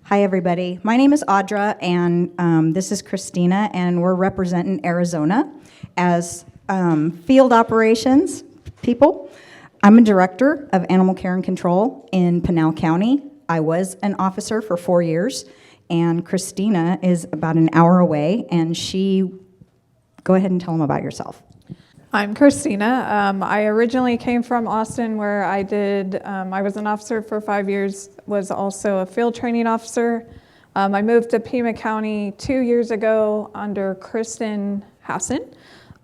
Hi, everybody. My name is Audra, and this is Christina, and we're representing Arizona as field operations people. I'm a director of animal care and control in Pinal County. I was an officer for 4 years, and Christina is about an hour away, and go ahead and tell them about yourself. I'm Christina. I originally came from Austin, where I was an officer for 5 years, was also a field training officer. I moved to Pima County 2 years ago under Kristen Hassan.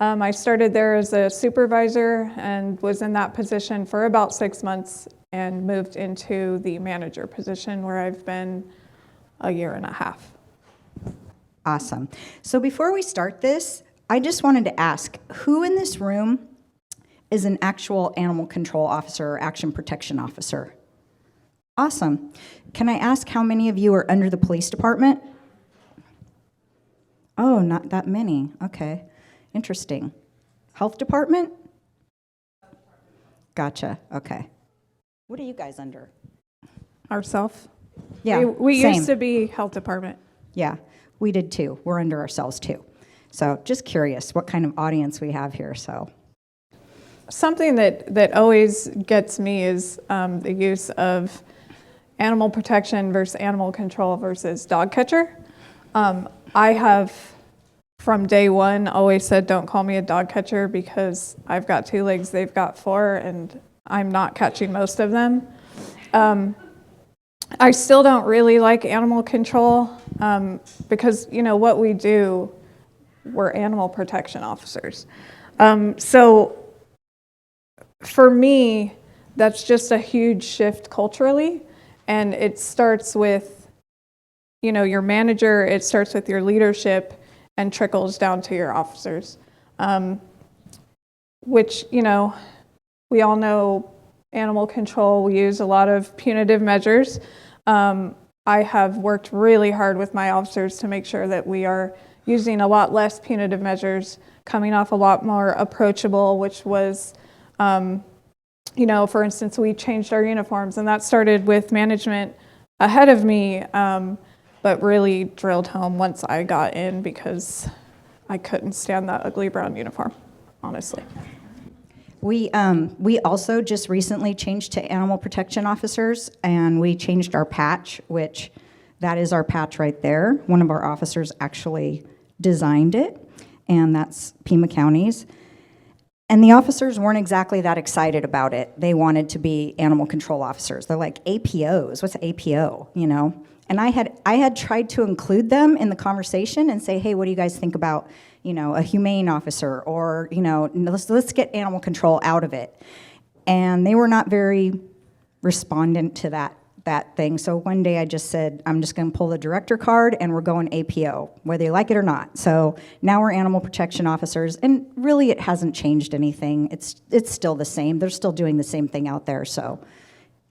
I started there as a supervisor and was in that position for about 6 months and moved into the manager position, where I've been a year and a half. Awesome. So before we start this, I just wanted to ask, who in this room is an actual animal control officer or action protection officer? Awesome. Can I ask how many of you are under the police department? Oh, not that many. Okay. Interesting. Health department? Gotcha. Okay. What are you guys under? Ourself? Yeah, we same. used to be health department. Yeah, we did too. We're under ourselves too. So just curious what kind of audience we have here. So Something that always gets me is the use of animal protection versus animal control versus dog catcher. I have, from day one, always said, don't call me a dog catcher because I've got 2 legs, they've got 4, and I'm not catching most of them. I still don't really like animal control because, what we do, we're animal protection officers. So for me, that's just a huge shift culturally. And it starts with, your manager, it starts with your leadership and trickles down to your officers, which, we all know animal control, we use a lot of punitive measures. I have worked really hard with my officers to make sure that we are using a lot less punitive measures, coming off a lot more approachable, which was, for instance, we changed our uniforms, and that started with management ahead of me, but really drilled home once I got in because I couldn't stand that ugly brown uniform, honestly. we also just recently changed to animal protection officers, and we changed our patch, which that is our patch right there. One of our officers actually designed it, and that's Pima County's. And the officers weren't exactly that excited about it. They wanted to be animal control officers. They're like, APOs, what's APO, And I had tried to include them in the conversation and say, hey, what do you guys think about, a humane officer, or, let's get animal control out of it. And they were not very respondent to that thing. So one day I just said, I'm just going to pull the director card and we're going APO, whether you like it or not. So now we're animal protection officers, and really it hasn't changed anything. It's still the same. They're still doing the same thing out there. So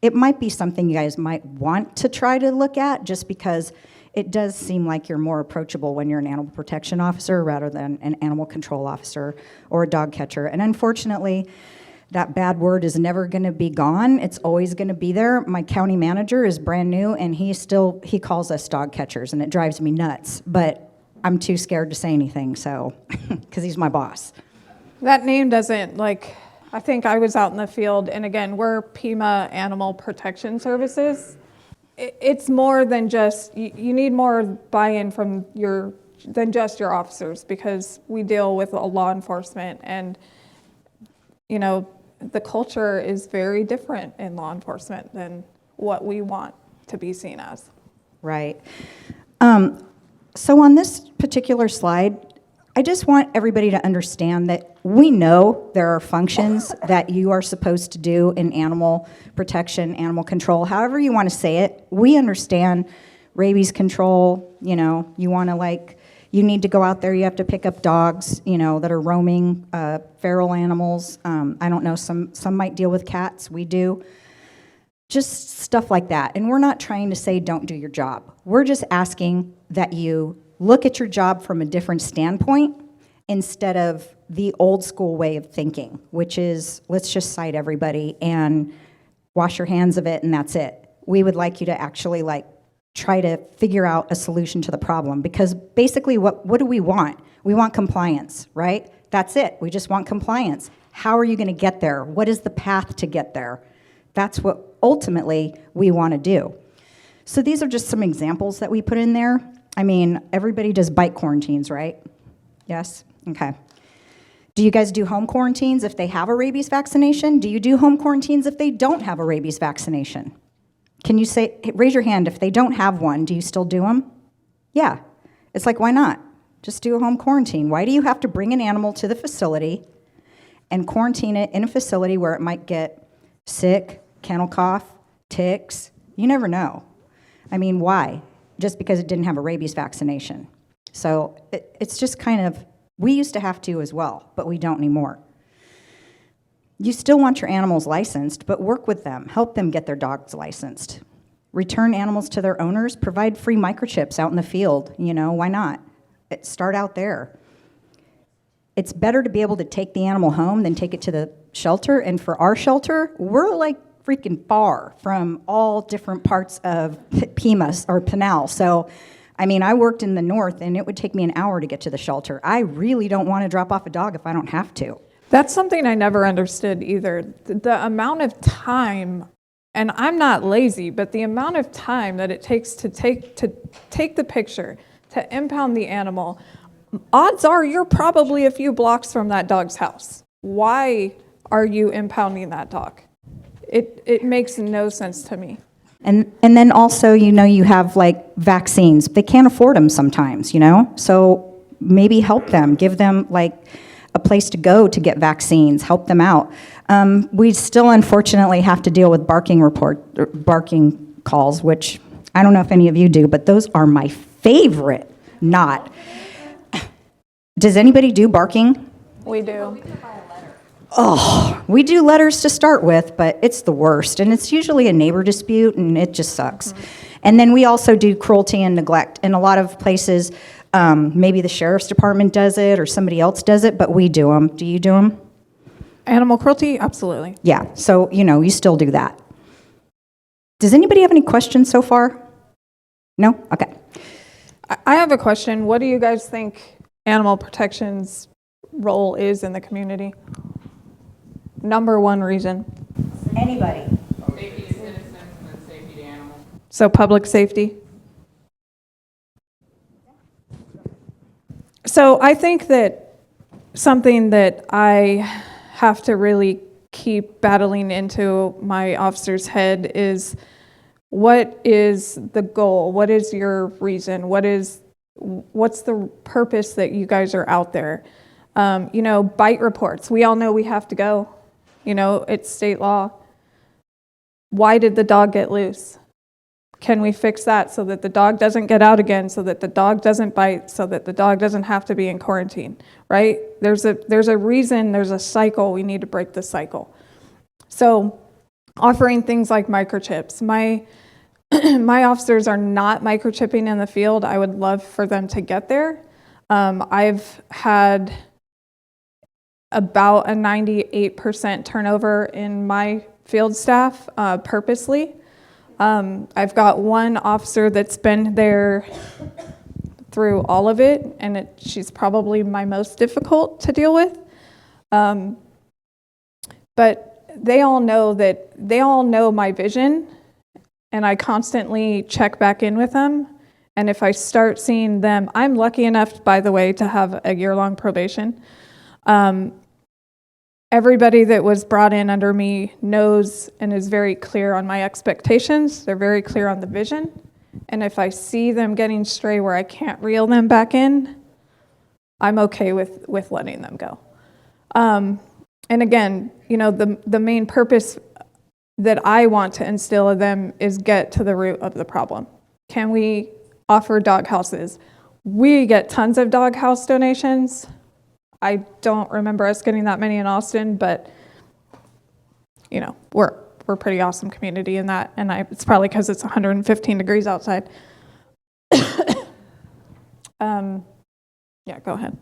it might be something you guys might want to try to look at, just because it does seem like you're more approachable when you're an animal protection officer rather than an animal control officer or a dog catcher. And unfortunately, that bad word is never going to be gone. It's always going to be there. My county manager is brand new, and he calls us dog catchers, and it drives me nuts. But I'm too scared to say anything, so because he's my boss. That name doesn't, I think I was out in the field, and again, we're Pima Animal Protection Services. It's more than just, you need more buy-in from than just your officers, because we deal with law enforcement, and, the culture is very different in law enforcement than what we want to be seen as. Right. So on this particular slide, I just want everybody to understand that we know there are functions that you are supposed to do in animal protection, animal control, however you want to say it. We understand rabies control, you want to you need to go out there, you have to pick up dogs, that are roaming, feral animals. I don't know, some might deal with cats, we do. Just stuff like that. And we're not trying to say don't do your job. We're just asking that you look at your job from a different standpoint instead of the old school way of thinking, which is let's just cite everybody and wash your hands of it and that's it. We would like you to actually try to figure out a solution to the problem. Because basically, what do we want? We want compliance, right? That's it. We just want compliance. How are you going to get there? What is the path to get there? That's what ultimately we want to do. So these are just some examples that we put in there. I mean, everybody does bike quarantines, right? Yes? Okay. Do you guys do home quarantines if they have a rabies vaccination? Do you do home quarantines if they don't have a rabies vaccination? Can you raise your hand if they don't have one, do you still do them? Yeah. It's like, why not? Just do a home quarantine. Why do you have to bring an animal to the facility and quarantine it in a facility where it might get sick, kennel cough, ticks? You never know. I mean, why? Just because it didn't have a rabies vaccination. So it's just kind of, we used to have to as well, but we don't anymore. You still want your animals licensed, but work with them. Help them get their dogs licensed. Return animals to their owners. Provide free microchips out in the field. You know, why not? Start out there. It's better to be able to take the animal home than take it to the shelter. And for our shelter, we're like freaking far from all different parts of Pimas or Pinal. So, I mean, I worked in the north, and it would take me an hour to get to the shelter. I really don't want to drop off a dog if I don't have to. That's something I never understood either. The amount of time, and I'm not lazy, but the amount of time that it takes to take the picture, to impound the animal, odds are you're probably a few blocks from that dog's house. Why are you impounding that dog? It makes no sense to me. And then also, you know, you have like vaccines. They can't afford them sometimes, you know? So maybe help them, give them like a place to go to get vaccines, help them out. We still unfortunately have to deal with barking calls, which I don't know if any of you do, but those are my favorite. Not. Does anybody do barking? We do. Oh, we do letters to start with, but it's the worst. And it's usually a neighbor dispute, and it just sucks. Mm-hmm. And then we also do cruelty and neglect. In a lot of places, maybe the sheriff's department does it or somebody else does it, but we do them. Do you do them? Animal cruelty? Absolutely. Yeah, so, you know, you still do that. Does anybody have any questions so far? No? Okay. I have a question. What do you guys think animal protection's role is in the community? Number one reason. Anybody? Safety to citizens and then safety to animals. So public safety. So I think that something that I have to really keep battling into my officer's head is, what is the goal? What is your reason? What's the purpose that you guys are out there? You know, bite reports. We all know we have to go. You know, it's state law. Why did the dog get loose? Can we fix that so that the dog doesn't get out again, so that the dog doesn't bite, so that the dog doesn't have to be in quarantine, right? There's a reason, there's a cycle. We need to break the cycle. So offering things like microchips. My officers are not microchipping in the field. I would love for them to get there. I've had about a 98% turnover in my field staff purposely. I've got one officer that's been there through all of it, and she's probably my most difficult to deal with. But they all know my vision, and I constantly check back in with them. And if I start seeing them, I'm lucky enough, by the way, to have a year-long probation. Everybody that was brought in under me knows and is very clear on my expectations. They're very clear on the vision. And if I see them getting stray where I can't reel them back in, I'm okay with letting them go. And again, you know, the main purpose that I want to instill in them is get to the root of the problem. Can we offer dog houses? We get tons of dog house donations. I don't remember us getting that many in Austin, but you know, we're a pretty awesome community in that, and it's probably because it's 115 degrees outside. Yeah, go ahead.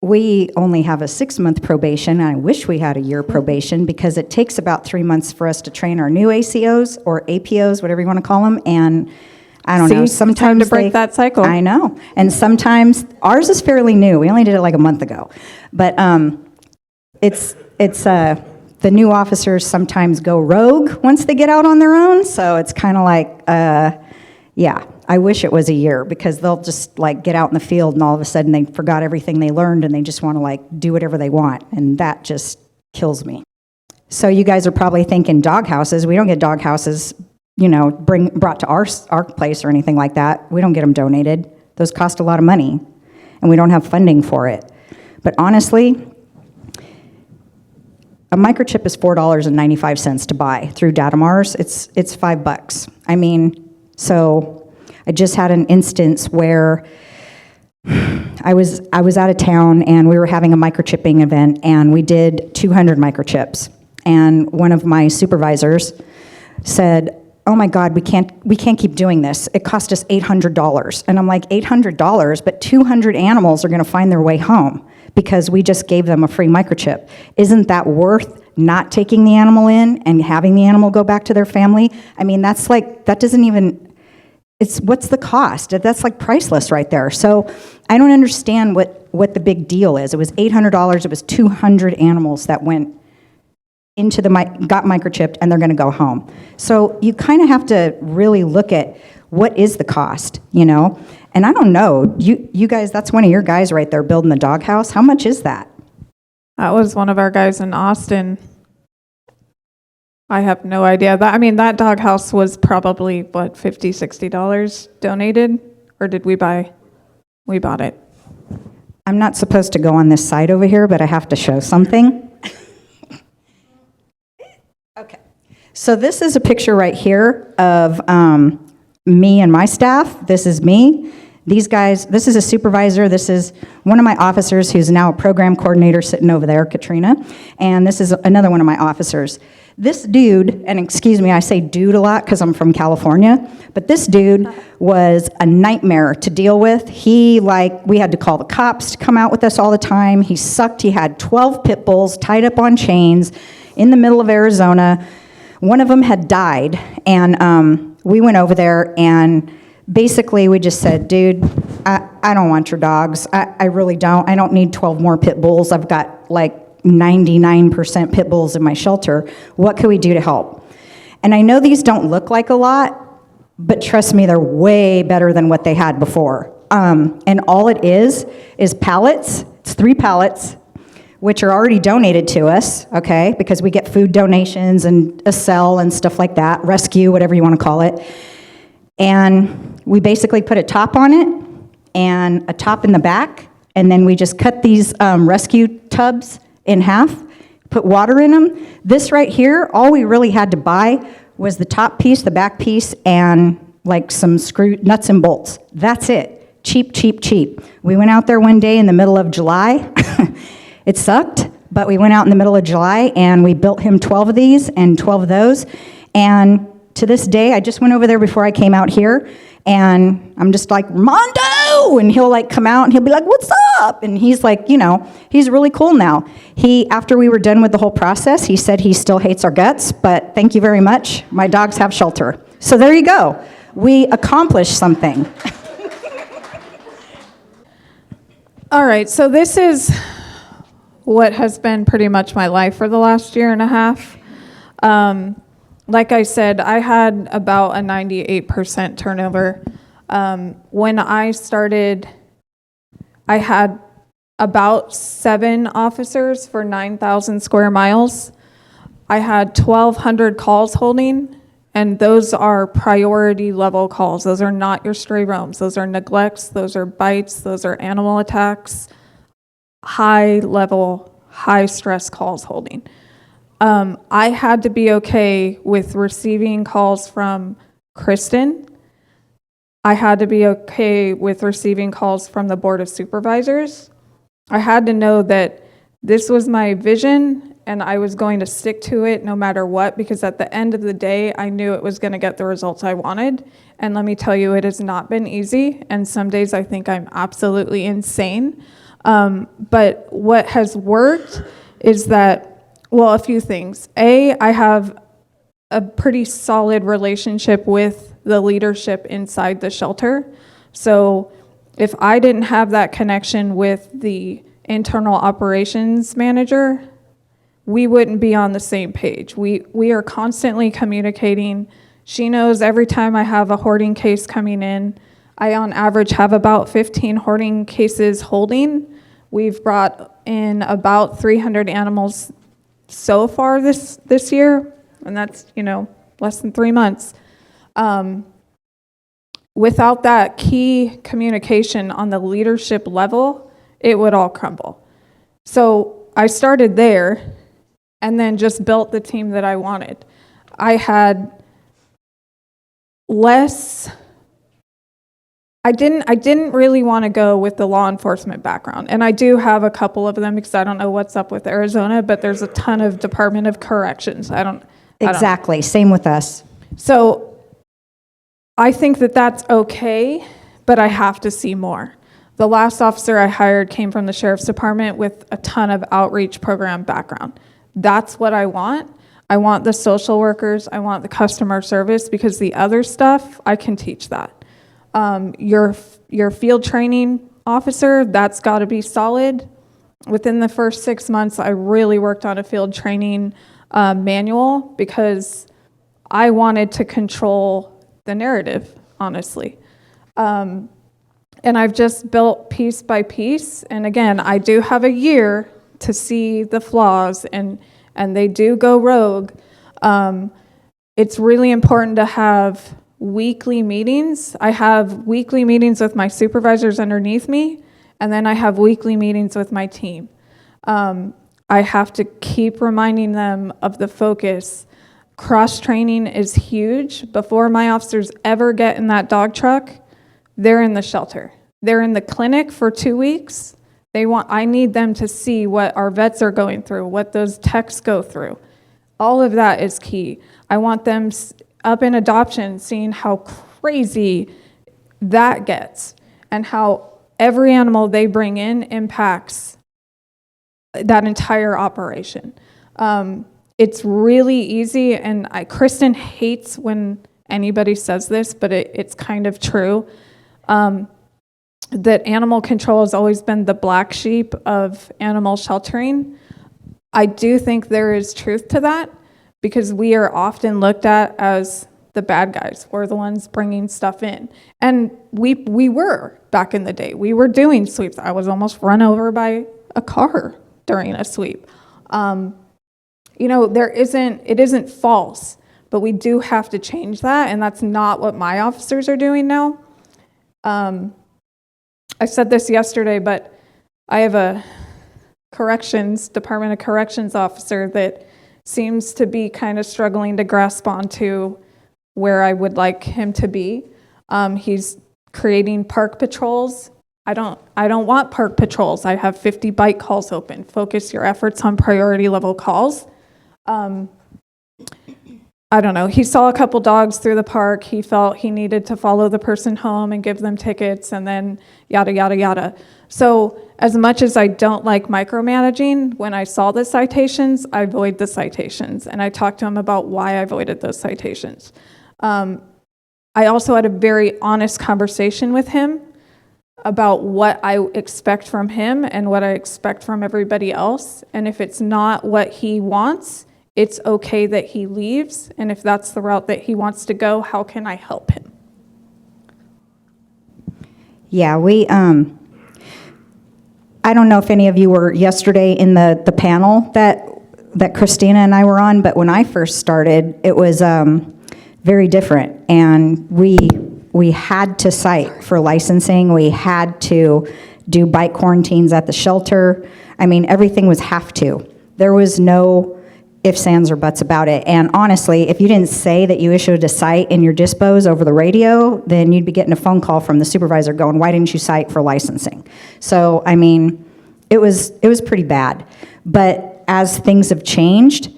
we only have a 6-month probation. I wish we had a year probation because it takes about 3 months for us to train our new ACOs or APOs, whatever you want to call them. And I don't know, It's time sometimes to break that cycle. I know. And sometimes ours is fairly new. We only did it like a month ago. But it's the new officers sometimes go rogue once they get out on their own. So it's kind of like, yeah, I wish it was a year because they'll just like get out in the field and all of a sudden they forgot everything they learned and they just want to like do whatever they want. And that just kills me. So you guys are probably thinking dog houses. We don't get dog houses, you know, brought to our place or anything like that. We don't get them donated. Those cost a lot of money and we don't have funding for it. But honestly, a microchip is $4.95 to buy through Datamars. It's $5. I mean, so I just had an instance where I was out of town and we were having a microchipping event and we did 200 microchips. And one of my supervisors said, "Oh my God, we can't keep doing this. It cost us $800. And I'm like, $800, but 200 animals are going to find their way home because we just gave them a free microchip. Isn't that worth not taking the animal in and having the animal go back to their family? I mean, that's like, that doesn't even, what's the cost? That's like priceless right there. So I don't understand what the big deal is. It was $800. It was 200 animals that went into got microchipped and they're going to go home. So you kind of have to really look at what is the cost, you know? And I don't know, you guys, that's one of your guys right there building the doghouse. How much is that? That was one of our guys in Austin. I have no idea. That doghouse was probably, what, $50, $60 donated? Or did we buy? We bought it. I'm not supposed to go on this side over here, but I have to show something. Okay. So this is a picture right here of me and my staff. This is me. These guys, this is a supervisor. This is one of my officers who's now a program coordinator sitting over there, Katrina. And this is another one of my officers. This dude, and excuse me, I say dude a lot because I'm from California, but this dude was a nightmare to deal with. We had to call the cops to come out with us all the time. He sucked. He had 12 pit bulls tied up on chains in the middle of Arizona. One of them had died, and we went over there, and basically we just said, dude, I don't want your dogs. I really don't. I don't need 12 more pit bulls. I've got like 99% pit bulls in my shelter. What can we do to help? And I know these don't look like a lot, but trust me, they're way better than what they had before. And all it is pallets. It's 3 pallets, which are already donated to us, okay, because we get food donations and a cell and stuff like that, rescue, whatever you want to call it. And we basically put a top on it and a top in the back, and then we just cut these rescue tubs in half, put water in them. This right here, all we really had to buy was the top piece, the back piece, and like some nuts and bolts. That's it. Cheap, cheap, cheap. We went out there one day in the middle of July. It sucked, but we went out in the middle of July and we built him 12 of these and 12 of those. And to this day, I just went over there before I came out here, and I'm just like, Mondo! And he'll like come out and he'll be like, what's up? And he's like, you know, he's really cool now. After we were done with the whole process, he said he still hates our guts, but thank you very much. My dogs have shelter. So there you go. We accomplished something. All right, so this is what has been pretty much my life for the last year and a half. Like I said, I had about a 98% turnover. When I started, I had about 7 officers for 9,000 square miles. I had 1,200 calls holding, and those are priority level calls. Those are not your stray roams. Those are neglects, those are bites, those are animal attacks, high level, high stress calls holding. I had to be okay with receiving calls from Kristen. I had to be okay with receiving calls from the Board of Supervisors. I had to know that this was my vision and I was going to stick to it no matter what, because at the end of the day, I knew it was going to get the results I wanted. And let me tell you, it has not been easy. And some days I think I'm absolutely insane. But what has worked is that, well, a few things. I have a pretty solid relationship with the leadership inside the shelter. So if I didn't have that connection with the internal operations manager, we wouldn't be on the same page. We are constantly communicating. She knows every time I have a hoarding case coming in, I on average have about 15 hoarding cases holding. We've brought in about 300 animals so far this year, and that's, less than 3 months. Without that key communication on the leadership level, it would all crumble. So I started there and then just built the team that I wanted. I had less, I didn't really want to go with the law enforcement background. And I do have a couple of them because I don't know what's up with Arizona, but there's a ton of Department of Corrections. I don't Exactly. Same with us. So I think that that's okay, but I have to see more. The last officer I hired came from the Sheriff's Department with a ton of outreach program background. That's what I want. I want the social workers. I want the customer service, because the other stuff, I can teach that. Your field training officer, that's got to be solid. Within the first 6 months, I really worked on a field training manual because I wanted to control the narrative, honestly. And I've just built piece by piece. And again, I do have a year to see the flaws, and they do go rogue. It's really important to have weekly meetings. I have weekly meetings with my supervisors underneath me, and then I have weekly meetings with my team. I have to keep reminding them of the focus. Cross-training is huge. Before my officers ever get in that dog truck, they're in the shelter. They're in the clinic for 2 weeks. I need them to see what our vets are going through, what those techs go through. All of that is key. I want them up in adoption, seeing how crazy that gets and how every animal they bring in impacts that entire operation. It's really easy, and Kristen hates when anybody says this, but it's kind of true, that animal control has always been the black sheep of animal sheltering. I do think there is truth to that, because we are often looked at as the bad guys. We're the ones bringing stuff in. And we were back in the day. We were doing sweeps. I was almost run over by a car during a sweep. It isn't false, but we do have to change that, and that's not what my officers are doing now. I said this yesterday, but I have a Department of Corrections officer that seems to be kind of struggling to grasp onto where I would like him to be. He's creating park patrols. I don't want park patrols. I have 50 bike calls open. Focus your efforts on priority level calls. I don't know. He saw a couple dogs through the park. He felt he needed to follow the person home and give them tickets, and then yada, yada, yada. So as much as I don't like micromanaging, when I saw the citations, I avoid the citations. And I talked to him about why I avoided those citations. I also had a very honest conversation with him about what I expect from him and what I expect from everybody else. And if it's not what he wants, it's okay that he leaves. And if that's the route that he wants to go, how can I help him? Yeah, I don't know if any of you were yesterday in the panel that Christina and I were on, but when I first started, it was very different. And we had to cite for licensing. We had to do bike quarantines at the shelter. I mean, everything was have to. There was no ifs, ands, or buts about it. And honestly, if you didn't say that you issued a cite in your dispos over the radio, then you'd be getting a phone call from the supervisor going, why didn't you cite for licensing? So, I mean, it was pretty bad. But as things have changed,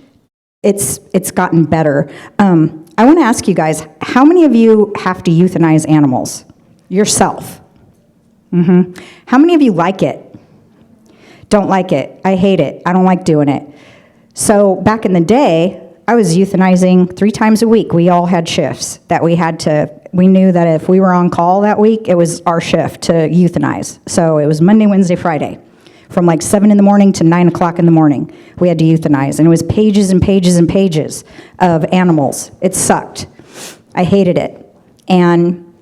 it's gotten better. I want to ask you guys, how many of you have to euthanize animals yourself? How many of you like it? Don't like it. I hate it. I don't like doing it. So back in the day, I was euthanizing 3 times a week. We all had shifts that we knew that if we were on call that week, it was our shift to euthanize. So it was Monday, Wednesday, Friday. From like 7 in the morning to 9 o'clock in the morning, we had to euthanize. And it was pages and pages and pages of animals. It sucked. I hated it. And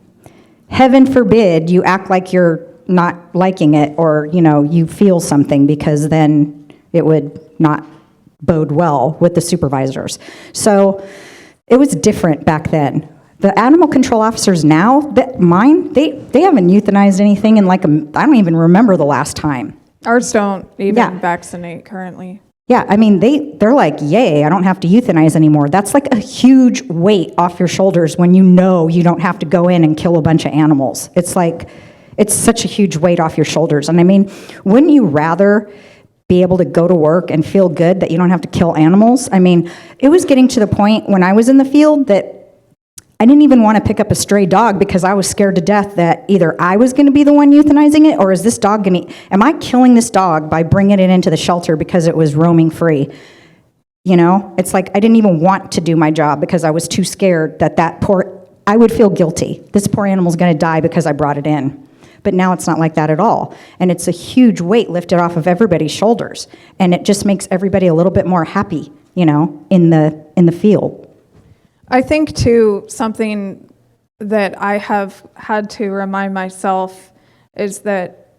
heaven forbid you act like you're not liking it, or, you feel something, because then it would not bode well with the supervisors. So it was different back then. The animal control officers now, they haven't euthanized anything in I don't even remember the last time. Ours don't even vaccinate currently. Yeah, I mean, they're like, yay, I don't have to euthanize anymore. That's like a huge weight off your shoulders when you know you don't have to go in and kill a bunch of animals. It's such a huge weight off your shoulders. And I mean, wouldn't you rather be able to go to work and feel good that you don't have to kill animals? I mean, it was getting to the point when I was in the field that I didn't even want to pick up a stray dog because I was scared to death that either I was going to be the one euthanizing it, or is this dog going to, am I killing this dog by bringing it into the shelter because it was roaming free? It's like I didn't even want to do my job because I was too scared that I would feel guilty. This poor animal's going to die because I brought it in. But now it's not like that at all. And it's a huge weight lifted off of everybody's shoulders. And it just makes everybody a little bit more happy, in the field. I think, too, something that I have had to remind myself is that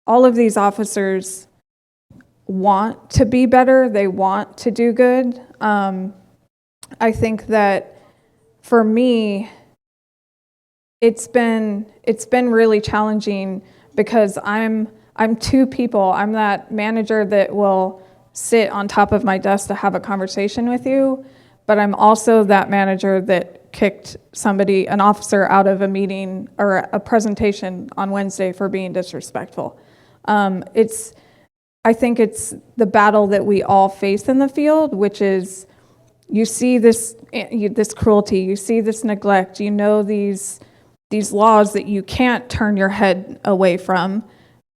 all of these officers want to be better. They want to do good. I think that for me, it's been really challenging because I'm 2 people. I'm that manager that will sit on top of my desk to have a conversation with you, but I'm also that manager that kicked an officer out of a meeting or a presentation on Wednesday for being disrespectful. I think it's the battle that we all face in the field, which is you see this cruelty, you see this neglect, these laws that you can't turn your head away from,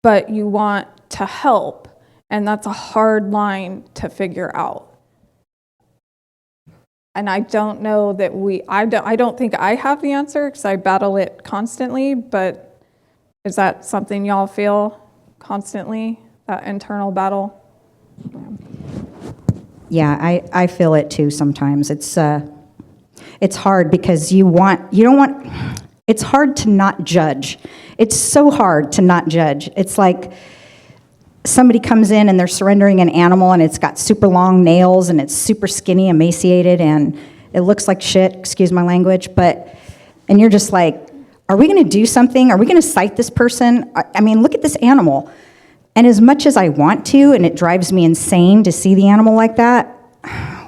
but you want to help, and that's a hard line to figure out. And I don't know that I don't think I have the answer because I battle it constantly, but is that something y'all feel constantly, that internal battle? Yeah, I feel it too sometimes. It's hard because it's hard to not judge. It's so hard to not judge. It's like somebody comes in and they're surrendering an animal and it's got super long nails and it's super skinny, emaciated, and it looks like shit, excuse my language, and you're just like, are we going to do something? Are we going to cite this person? I mean, look at this animal. And as much as I want to, and it drives me insane to see the animal like that,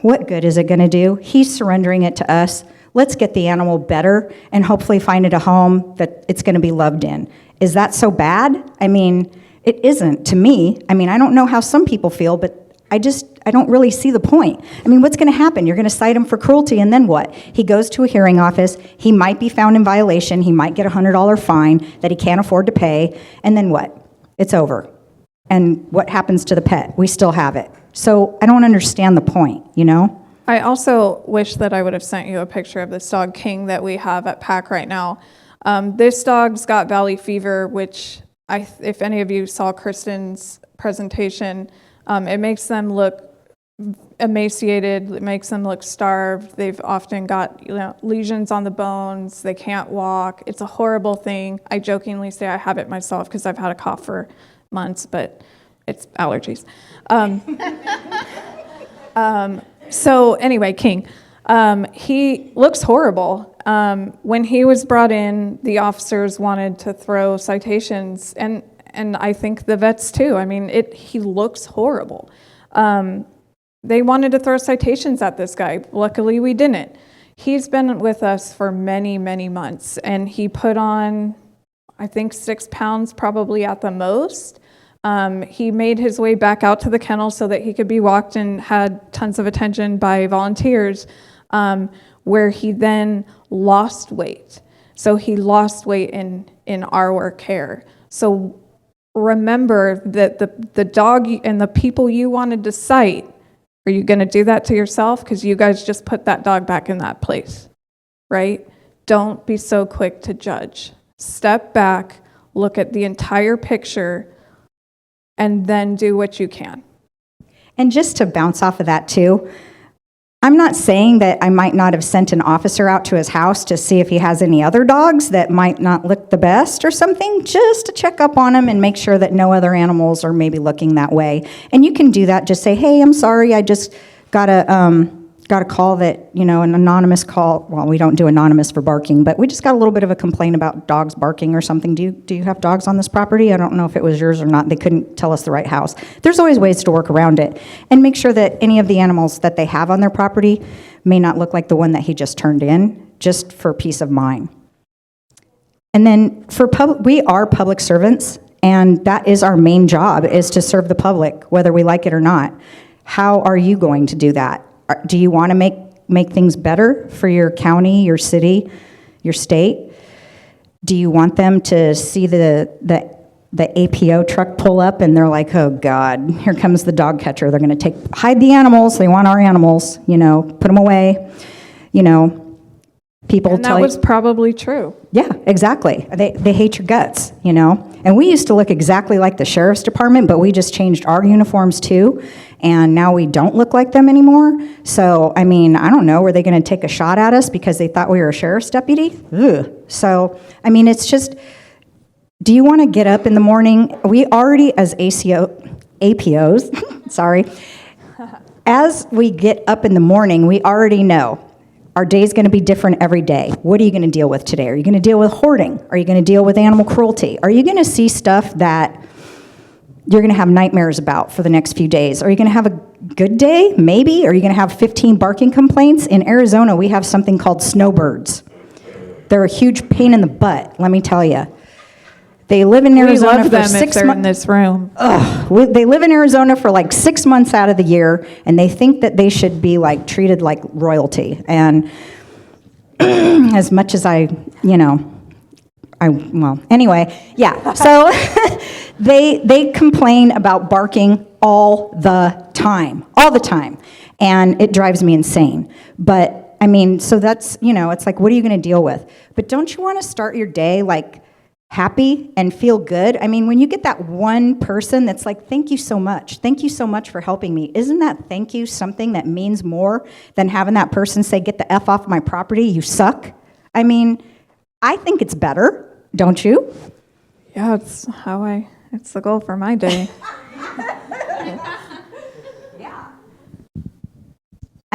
what good is it going to do? He's surrendering it to us. Let's get the animal better and hopefully find it a home that it's going to be loved in. Is that so bad? I mean, it isn't to me. I mean, I don't know how some people feel, but I don't really see the point. I mean, what's going to happen? You're going to cite him for cruelty, and then what? He goes to a hearing office. He might be found in violation. He might get a $100 fine that he can't afford to pay, and then what? It's over. And what happens to the pet? We still have it. So I don't understand the point, I also wish that I would have sent you a picture of this dog, King, that we have at PAC right now. This dog's got valley fever, which if any of you saw Kristen's presentation, it makes them look emaciated, it makes them look starved. They've often got lesions on the bones, they can't walk. It's a horrible thing. I jokingly say I have it myself because I've had a cough for months, but it's allergies. So anyway, King, he looks horrible. When he was brought in, the officers wanted to throw citations, and I think the vets too. I mean, he looks horrible. They wanted to throw citations at this guy. Luckily, we didn't. He's been with us for many, many months, and he put on, I think, 6 pounds probably at the most. He made his way back out to the kennel so that he could be walked and had tons of attention by volunteers, where he then lost weight. So he lost weight in our care. So remember that the dog and the people you wanted to cite, are you going to do that to yourself? Because you guys just put that dog back in that place, right? Don't be so quick to judge. Step back, look at the entire picture, and then do what you can. And just to bounce off of that too, I'm not saying that I might not have sent an officer out to his house to see if he has any other dogs that might not look the best or something, just to check up on him and make sure that no other animals are maybe looking that way. And you can do that, just say, hey, I'm sorry, I just got a call that, an anonymous call. Well, we don't do anonymous for barking, but we just got a little bit of a complaint about dogs barking or something. Do you have dogs on this property? I don't know if it was yours or not. They couldn't tell us the right house. There's always ways to work around it and make sure that any of the animals that they have on their property may not look like the one that he just turned in, just for peace of mind. And then we are public servants, and that is our main job, is to serve the public, whether we like it or not. How are you going to do that? Do you want to make things better for your county, your city, your state? Do you want them to see the APO truck pull up and they're like, oh God, here comes the dog catcher. They're going to hide the animals. They want our animals, put them away. People and that was probably true. Yeah, exactly. They hate your guts, And we used to look exactly like the sheriff's department, but we just changed our uniforms too, and now we don't look like them anymore. So, I don't know, were they going to take a shot at us because they thought we were a sheriff's deputy? Ugh. So, it's just, do you want to get up in the morning? We already, as APOs, sorry, as we get up in the morning, we already know our day's going to be different every day. What are you going to deal with today? Are you going to deal with hoarding? Are you going to deal with animal cruelty? Are you going to see stuff that you're going to have nightmares about for the next few days? Are you going to have a good day? Maybe. Are you going to have 15 barking complaints? In Arizona, we have something called snowbirds. They're a huge pain in the butt, let me tell you. They live in Arizona we love for them 6 if they're months. in this room. They live in Arizona for like 6 months out of the year, and they think that they should be treated like royalty. And as much as anyway, yeah. So they complain about barking all the time, and it drives me insane. But so that's it's like, what are you going to deal with? But don't you want to start your day happy and feel good? When you get that one person that's like, thank you so much for helping me, isn't that thank you something that means more than having that person say, get the F off my property, you suck? I think it's better, don't you? Yeah, it's the goal for my day.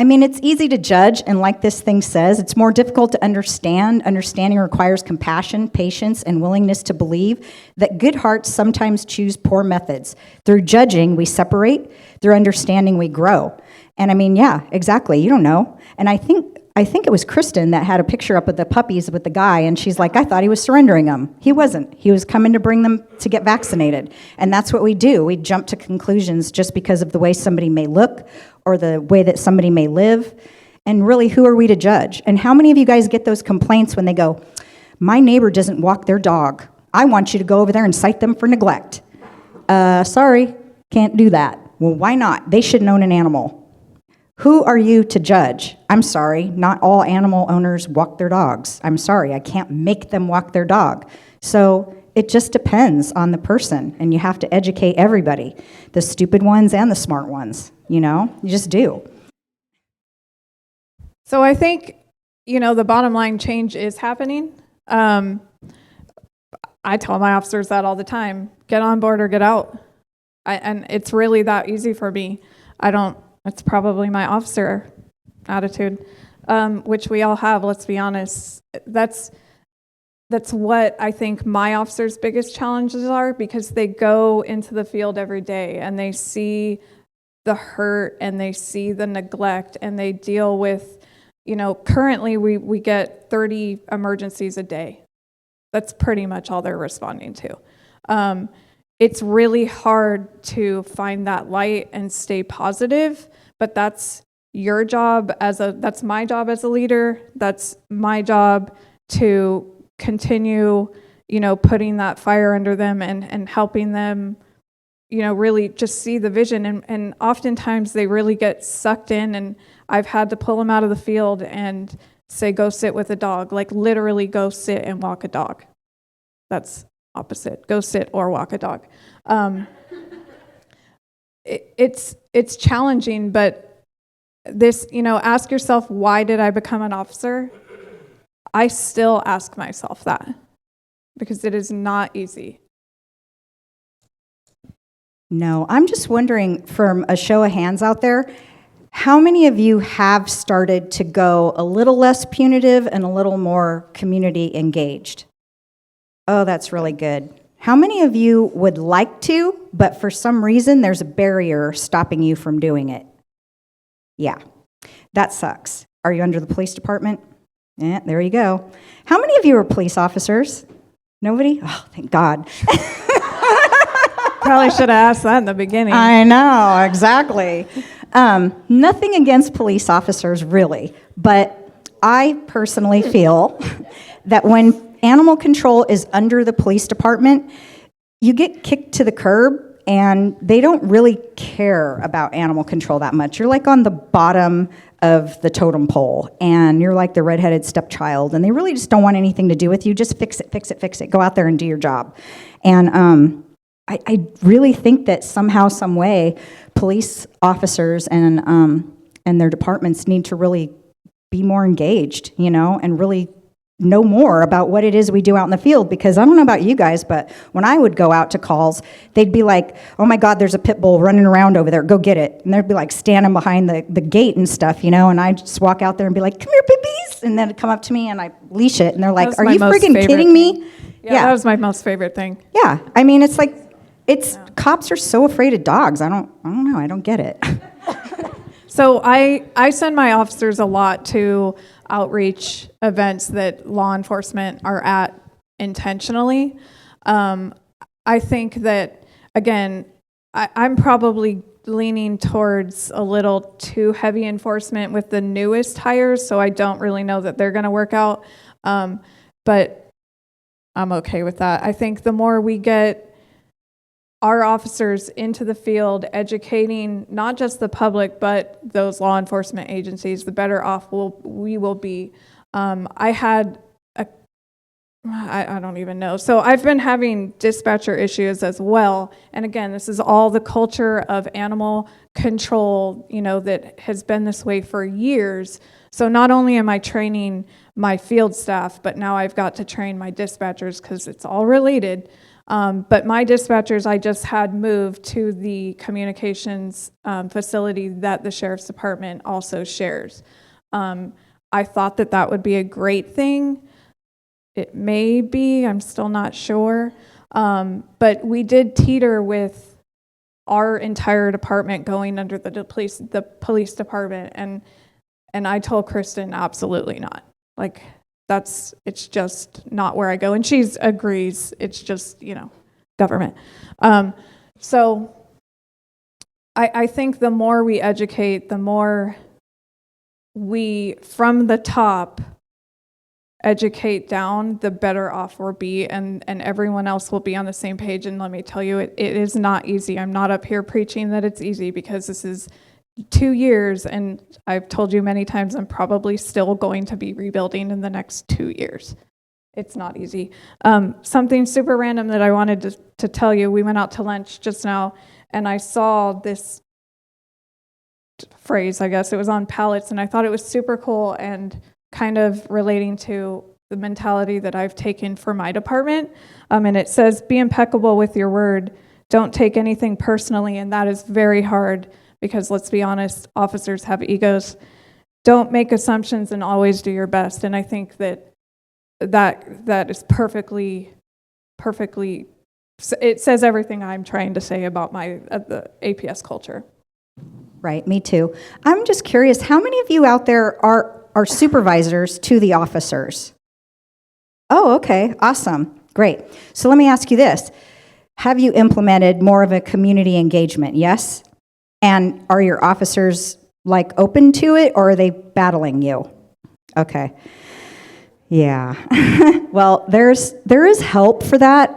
It's easy to judge, and like this thing says, it's more difficult to understand. Understanding requires compassion, patience, and willingness to believe that good hearts sometimes choose poor methods. Through judging, we separate. Through understanding, we grow. And yeah, exactly. You don't know. And I think it was Kristen that had a picture up of the puppies with the guy, and she's like, I thought he was surrendering them. He wasn't. He was coming to bring them to get vaccinated. And that's what we do. We jump to conclusions just because of the way somebody may look or the way that somebody may live. And really, who are we to judge? And how many of you guys get those complaints when they go, my neighbor doesn't walk their dog. I want you to go over there and cite them for neglect. Sorry, can't do that. Well, why not? They should own an animal. Who are you to judge? I'm sorry, not all animal owners walk their dogs. I'm sorry, I can't make them walk their dog. So it just depends on the person, and you have to educate everybody, the stupid ones and the smart ones, you just do. So I think, the bottom line change is happening. I tell my officers that all the time, get on board or get out. And it's really that easy for me. It's probably my officer attitude, which we all have, let's be honest. That's what I think my officers' biggest challenges are, because they go into the field every day and they see the hurt and they see the neglect and they deal with, currently we get 30 emergencies a day. That's pretty much all they're responding to. It's really hard to find that light and stay positive, but that's your job that's my job as a leader. That's my job to continue, putting that fire under them and helping them, really just see the vision. And oftentimes they really get sucked in, and I've had to pull them out of the field and say, go sit with a dog, like literally go sit and walk a dog. That's opposite, go sit or walk a dog. It's challenging, but this, ask yourself, why did I become an officer? I still ask myself that because it is not easy. No, I'm just wondering, from a show of hands out there, how many of you have started to go a little less punitive and a little more community engaged? Oh, that's really good. How many of you would like to, but for some reason there's a barrier stopping you from doing it? Yeah, that sucks. Are you under the police department? Yeah, there you go. How many of you are police officers? Nobody? Oh, thank God. Probably should have asked that in the beginning. I know, exactly. Nothing against police officers, really, but I personally feel that when animal control is under the police department, you get kicked to the curb, and they don't really care about animal control that much. You're like on the bottom of the totem pole, and you're like the redheaded stepchild, and they really just don't want anything to do with you. Just fix it, fix it, fix it. Go out there and do your job. And I really think that somehow, some way, police officers and their departments need to really be more engaged, and really know more about what it is we do out in the field. Because I don't know about you guys, but when I would go out to calls, they'd be like, oh my God, there's a pit bull running around over there, go get it. And they'd be like standing behind the gate and stuff, and I'd just walk out there and be like, come here, babies. And then it'd come up to me and I leash it, and they're like, are you freaking kidding me? Yeah, that was my most favorite thing. Yeah, I mean, it's like, cops are so afraid of dogs. I don't know, I don't get it. So I send my officers a lot to outreach events that law enforcement are at intentionally. I think that, again, I'm probably leaning towards a little too heavy enforcement with the newest hires, so I don't really know that they're going to work out. But I'm okay with that. I think the more we get our officers into the field, educating not just the public, but those law enforcement agencies, the better off we will be. I don't even know. So I've been having dispatcher issues as well. And again, this is all the culture of animal control, that has been this way for years. So not only am I training my field staff, but now I've got to train my dispatchers because it's all related. But my dispatchers, I just had moved to the communications facility that the Sheriff's Department also shares. I thought that would be a great thing. It may be, I'm still not sure. But we did teeter with our entire department going under the police department. And I told Kristen, absolutely not. Like, it's just not where I go. And she agrees. It's just, government. So I think the more we educate, the more we, from the top, educate down, the better off we'll be, and everyone else will be on the same page. And let me tell you, it is not easy. I'm not up here preaching that it's easy, because this is 2 years, and I've told you many times I'm probably still going to be rebuilding in the next 2 years. It's not easy. Something super random that I wanted to tell you, we went out to lunch just now, and I saw this phrase, I guess it was on pallets, and I thought it was super cool and kind of relating to the mentality that I've taken for my department. And it says, be impeccable with your word. Don't take anything personally, and that is very hard. Because let's be honest, officers have egos. Don't make assumptions and always do your best. And I think that is perfectly, it says everything I'm trying to say about the APS culture. Right, me too. I'm just curious, how many of you out there are supervisors to the officers? Oh, okay, awesome, great. So let me ask you this. Have you implemented more of a community engagement, yes? And are your officers open to it, or are they battling you? Okay. Yeah. Well, there is help for that.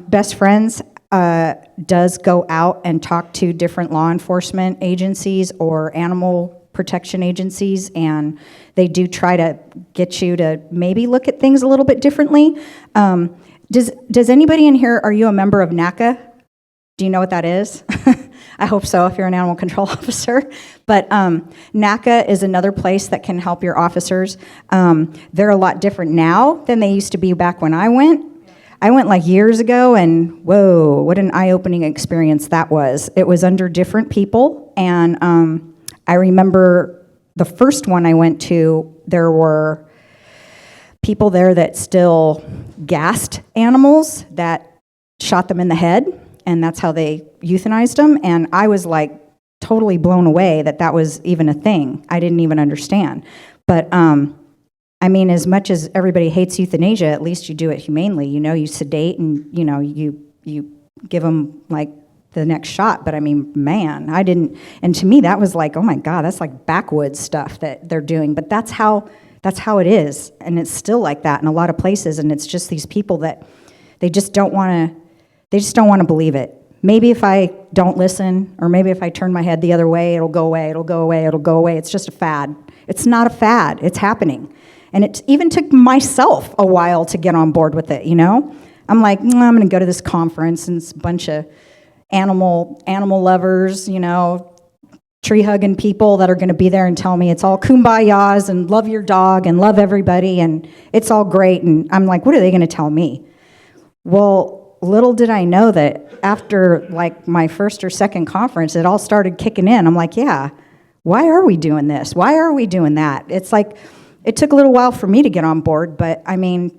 Best Friends does go out and talk to different law enforcement agencies or animal protection agencies, and they do try to get you to maybe look at things a little bit differently. Does anybody in here, are you a member of NACA? Do you know what that is? I hope so if you're an animal control officer. But NACA is another place that can help your officers. They're a lot different now than they used to be back when I went. I went like years ago, and whoa, what an eye-opening experience that was. It was under different people, and I remember the first one I went to, there were people there that still gassed animals, that shot them in the head, and that's how they euthanized them. And I was like totally blown away that that was even a thing. I didn't even understand. But I mean, as much as everybody hates euthanasia, at least you do it humanely. You know, you sedate and, you know, you give them like the next shot. But I mean, man, I didn't. And to me, that was like, oh my God, that's like backwoods stuff that they're doing. But that's how it is. And it's still like that in a lot of places. And it's just these people that they just don't want to believe it. Maybe if I don't listen, or maybe if I turn my head the other way, it'll go away, it'll go away, it'll go away. It's just a fad. It's not a fad. It's happening. And it even took myself a while to get on board with it, you know? I'm like, I'm going to go to this conference, and it's a bunch of animal lovers, you know, tree-hugging people that are going to be there and tell me it's all kumbayas and love your dog and love everybody and it's all great. And I'm like, what are they going to tell me? Well, little did I know that after like my first or second conference, it all started kicking in. I'm like, yeah, why are we doing this? Why are we doing that? It's like, it took a little while for me to get on board, but I mean,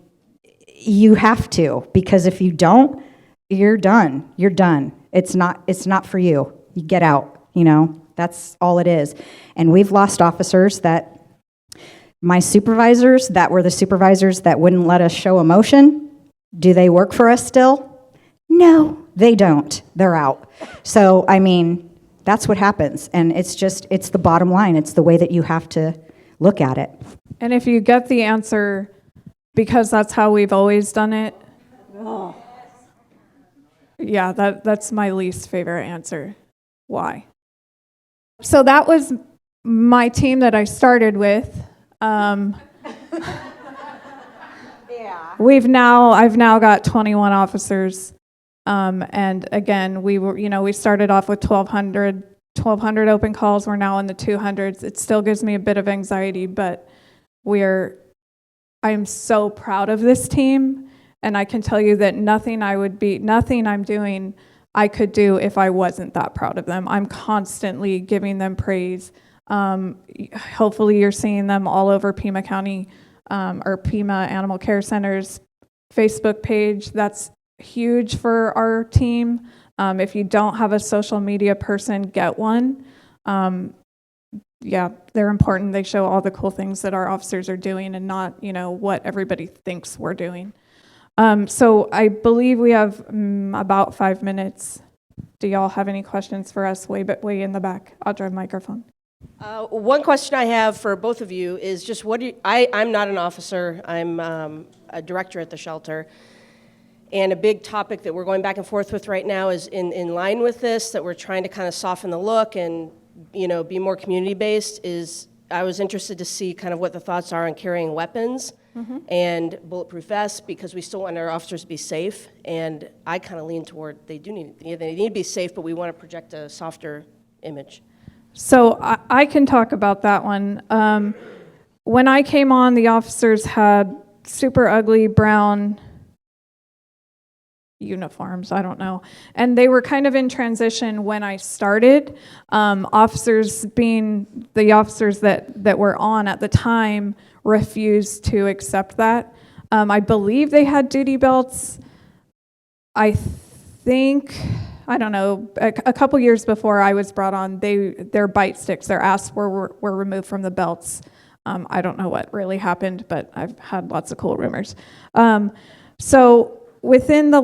you have to, because if you don't, you're done. You're done. It's not for you. You get out, you know? That's all it is. And we've lost officers that, my supervisors that were the supervisors that wouldn't let us show emotion, do they work for us still? No, they don't. They're out. So, I mean, that's what happens. And it's the bottom line. It's the way that you have to look at it. And if you get the answer, because that's how we've always done it, yeah, that's my least favorite answer. Why? So that was my team that I started with. I've now got 21 officers. And again, we started off with 1,200 open calls. We're now in the 200s. It still gives me a bit of anxiety, but I'm so proud of this team. And I can tell you that nothing I'm doing, I could do if I wasn't that proud of them. I'm constantly giving them praise. Hopefully you're seeing them all over Pima County, or Pima Animal Care Center's Facebook page. That's huge for our team. If you don't have a social media person, get one. Yeah, they're important. They show all the cool things that our officers are doing and not, what everybody thinks we're doing. So I believe we have about 5 minutes. Do y'all have any questions for us way in the back? I'll drive microphone. One question I have for both of you is just I'm not an officer. I'm a director at the shelter. And a big topic that we're going back and forth with right now is in line with this, that we're trying to kind of soften the look and, be more community-based, is I was interested to see kind of what the thoughts are on carrying weapons and bulletproof vests, because we still want our officers to be safe. And I kind of lean toward they need to be safe, but we want to project a softer image. So I can talk about that one. When I came on, the officers had super ugly brown uniforms, I don't know. And they were kind of in transition when I started. Officers being the officers that were on at the time refused to accept that. I believe they had duty belts. I think, I don't know, a couple years before I was brought on, their bite sticks, their asps were removed from the belts. I don't know what really happened, but I've had lots of cool rumors. So within the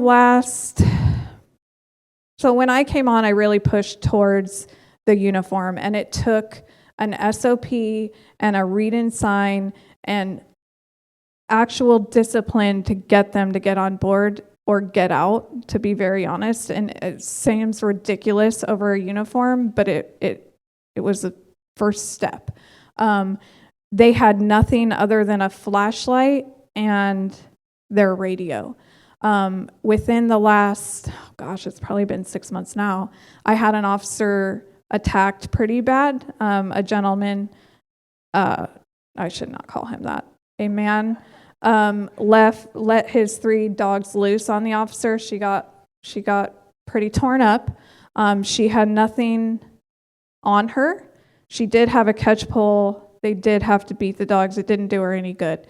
when I came on, I really pushed towards the uniform, and it took an SOP and a read and sign and actual discipline to get them to get on board or get out, to be very honest. And it seems ridiculous over a uniform, but it was a first step. They had nothing other than a flashlight and their radio. Within the last, it's probably been 6 months now, I had an officer attacked pretty bad. A gentleman, I should not call him that, a man let his 3 dogs loose on the officer. She got pretty torn up. She had nothing on her. She did have a catch pole. They did have to beat the dogs. It didn't do her any good.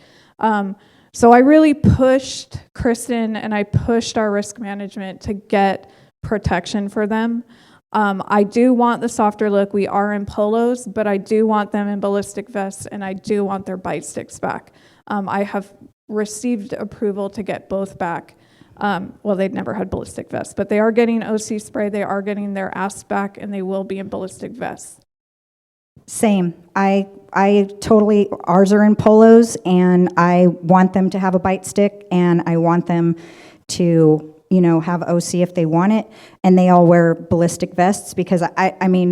So I really pushed Kristen and I pushed our risk management to get protection for them. I do want the softer look. We are in polos, but I do want them in ballistic vests, and I do want their bite sticks back. I have received approval to get both back. They'd never had ballistic vests, but they are getting OC spray, they are getting their asps back, and they will be in ballistic vests. Same. I totally, ours are in polos, and I want them to have a bite stick, and I want them to, have OC if they want it, and they all wear ballistic vests because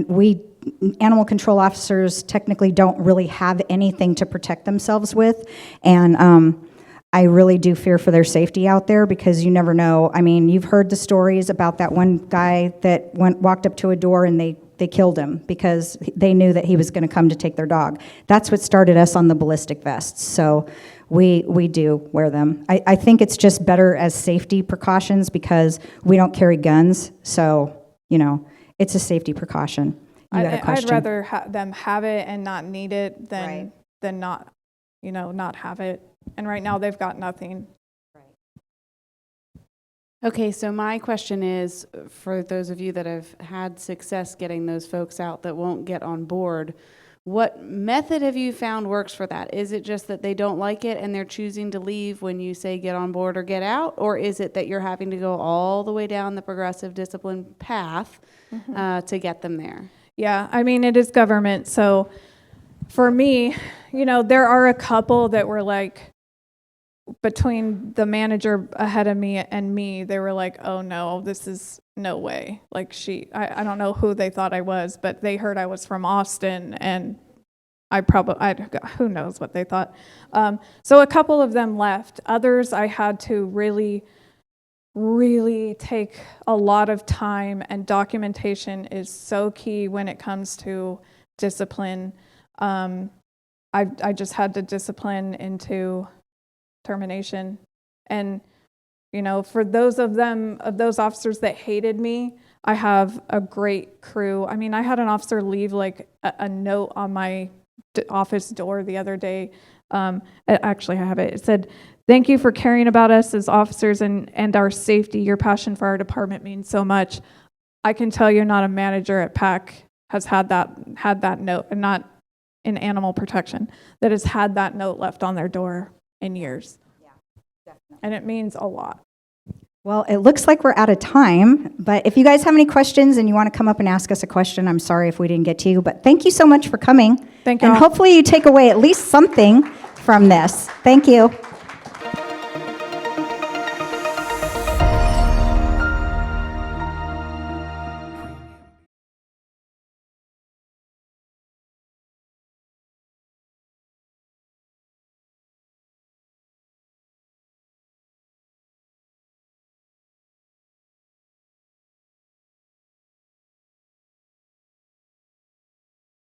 we animal control officers technically don't really have anything to protect themselves with, and I really do fear for their safety out there because you never know. You've heard the stories about that one guy that walked up to a door and they killed him because they knew that he was going to come to take their dog. That's what started us on the ballistic vests. So we do wear them. I think it's just better as safety precautions because we don't carry guns. So, it's a safety precaution. You got a question? I'd rather them have it and not need it than not, not have it. And right now they've got nothing. Okay, so my question is, for those of you that have had success getting those folks out that won't get on board, what method have you found works for that? Is it just that they don't like it and they're choosing to leave when you say get on board or get out? Or is it that you're having to go all the way down the progressive discipline path to get them there? Yeah, it is government. So for me, there are a couple that were like, between the manager ahead of me and me, they were like, oh no, this is no way. Like I don't know who they thought I was, but they heard I was from Austin, and who knows what they thought. So a couple of them left. Others I had to really, really take a lot of time, and documentation is so key when it comes to discipline. I just had to discipline into termination. And for those those officers that hated me, I have a great crew. I had an officer leave like a note on my office door the other day. Actually, I have it. It said, "Thank you for caring about us as officers and our safety. Your passion for our department means so much." I can tell you not a manager at PAC has had that note, and not in animal protection, that has had that note left on their door in years. Yeah, definitely. And it means a lot. Well, it looks like we're out of time, but if you guys have any questions and you want to come up and ask us a question, I'm sorry if we didn't get to you, but thank you so much for coming. Thank you. And hopefully you take away at least something from this. Thank you.